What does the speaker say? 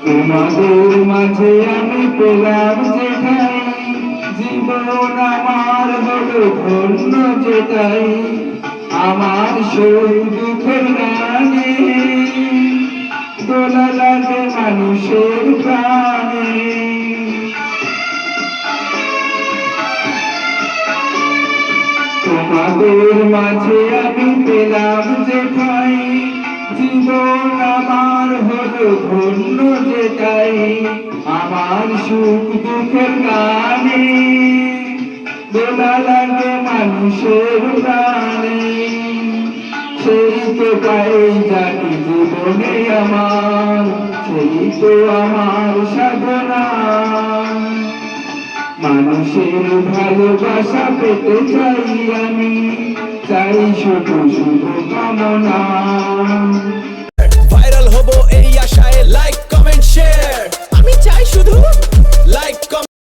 তোমাদের মাঝে আমি পেলাম যেটাই, জীবন আমার হলো ধন্য যেটাই। আমার সুখ দুঃখের গানে দোলা লাগে মানুষের প্রাণে। তোমাদের মাঝে আমি পেলাম যেটাই, জীবন আমার হলো ধন্য যেটাই। আমার সুখ দুঃখের গানে দোলা লাগে মানুষের প্রাণে। সেই তো পাই জানি জীবনে আমার, সেই তো আমার সাধনা। মানুষের ভালোবাসা পেতে চাই আমি, চাই শুধু শুভ কামনা।